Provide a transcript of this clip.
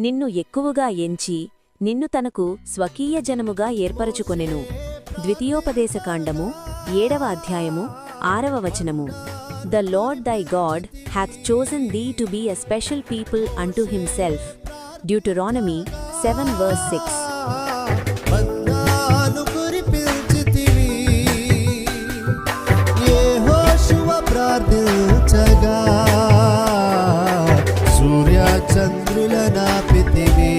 నిన్ను ఎక్కువగా ఎంచి నిన్ను తనకు స్వకీయ జనముగా ఏర్పరచుకొనెను. ద్వితీయోపదేశకాండము 7వ అధ్యాయము 6వ వచనము. The Lord thy God hath chosen thee to be a special people unto himself. Deuteronomy 7 verse 6. మన్నాను కురిపించితివి, యెహోషువ ప్రార్థించగా సూర్య చంద్రుల నాపితివి.